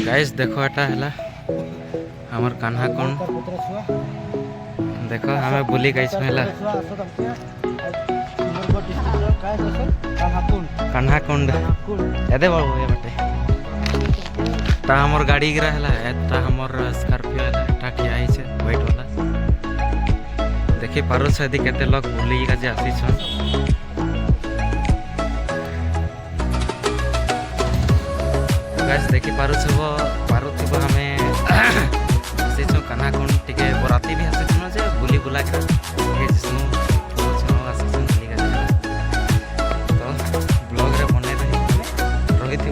Guys देखो एटा है हमर कान्हा कौन देखो हमें बुली गई है कान्हा कुंड एदे बाबू ये बटे ता हमर गाड़ी गिरा है एटा हमर स्कॉर्पियो है एटा ठिया है छे वेट वाला देखि पारो से यदि केते लोग बुली का जे आसी छ गाइस देखि पारो छ हमें से छ कान्हा कुंड टिके बराती भी आसे छ जे बुली बुला के हे जिसनु छ आसे छ बुली का तो ब्लॉग रे बने रही थी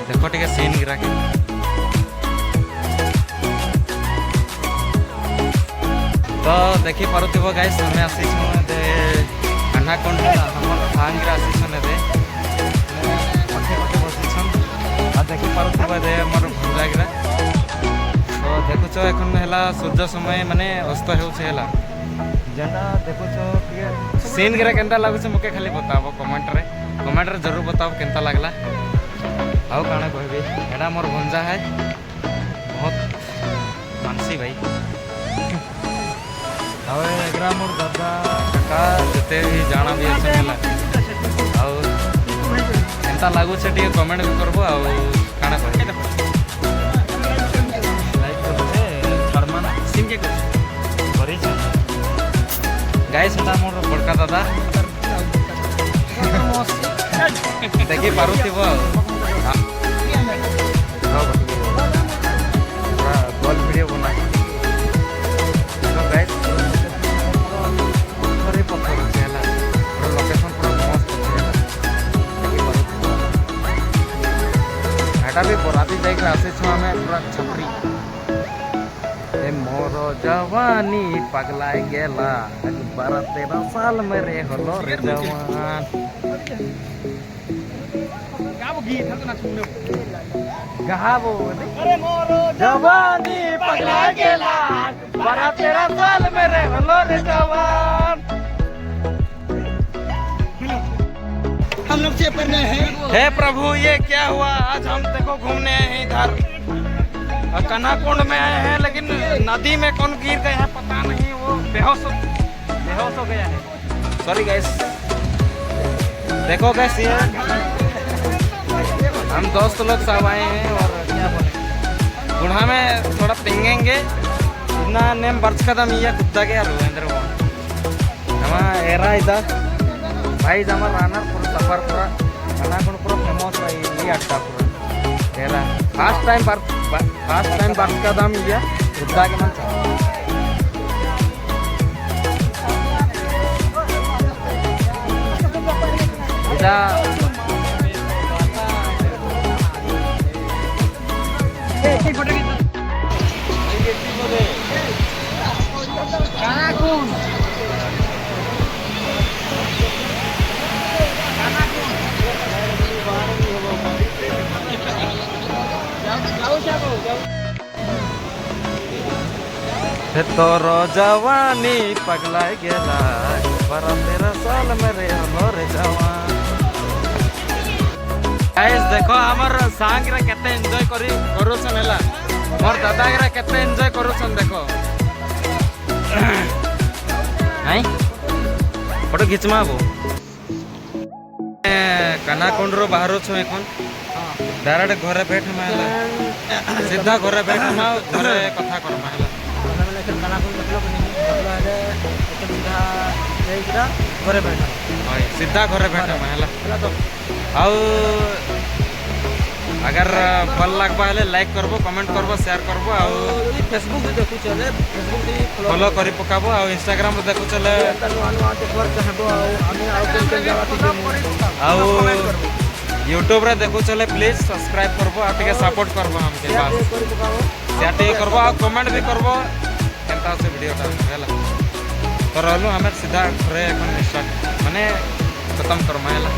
देखो टिके सीन गिरा के तो देखि पारुथिबो गाइस हमें आसी छ दे कान्हा कुंड हमर सांगरा आसी छ ने दे पठे पठे बसी छ आ देखि पारुथिबो दे हमर भंजा गिरा तो देखु छ एखन हला सूर्य समय माने अस्त हेउ छ हला जेना देखु छ टिके सीन गिरा केनता लागु छ मके खाली बताबो कमेंट रे जरूर बताओ केनता लागला आउ काना कहबे एडा मोर भंजा है बहुत मानसी भाई हवे एग्रा मोर दादा काका जते भी जाना भी আছে मेला आउ केनता लागु छ टिके कमेंट भी करबो आउ काना कहबे लाइक करबो फरमान सिंह के करी छ गाइस एटा मोर बड़का दादा देखि पारुथिबो गोल वीडियो बना तो गाइस पत्थर ही पत्थर है लोकेशन पूरा मस्त है एटा भी बराती जाई के आसे छ हमें पूरा छपरी ए मोर जवानी पगलाए गेला 12-13 साल में रे होलो रे जवान गाबो अरे मोरो जवानी पगला गेला 12-13 साल में रे होलो रे जवान हम लोग से पढ़ने हैं। हे प्रभु ये क्या हुआ आज हम देखो घूमने आए हैं इधर कान्हा कुंड में आए हैं लेकिन नदी में कौन गिर गया है पता नहीं वो बेहोश हो गया है सॉरी गाइस देखो गाइस ये हम दोस्त लोग सब आए हैं और क्या बोले बुढ़ा में थोड़ा पिंगेंगे इतना नेम बर्च कदम ये कुत्ता के रविंद्र हम एरा इधर भाई जमा रानर पूरा सफर पूरा कान्हा कुंड पूरा फेमस है ये अड्डा पूरा एरा फर्स्ट टाइम बर्च कदम ये कुत्ता के मन इधर तोरो जवानी पगलाए गेला 12-13 साल में रे होलो रे जवान गाइस देखो हमर सांग रे केते एन्जॉय करूछन हला मोर दादा रे केते एन्जॉय करूछन देखो हाय फोटो खिचमाबो कान्हा कुंड रो बाहर छ एखन डायरेक्ट घरे बैठ माला सीधा घरे बैठ मा घरे कथा कर माला कान्हा कुंड मतलब है एक बिधा लेकरा घरे बैठा हाय सीधा घरे बैठ माला तो आउ अगर भल लगबा हले लाइक करबो कमेंट करबो शेयर करबो आउ फेसबुक भी देखु चले फेसबुक भी फॉलो करी पकाबो आउ इंस्टाग्राम रे देखु चले आउ यूट्यूब रे देखु चले प्लीज सब्सक्राइब करबो आ टिके सपोर्ट करबो हमके बस शेयर टिके करबो आ कमेंट भी करबो केनता से वीडियो टा हैला तो रहलो हमें सीधा घरे एखन स्टार्ट माने खत्म करमा हैला।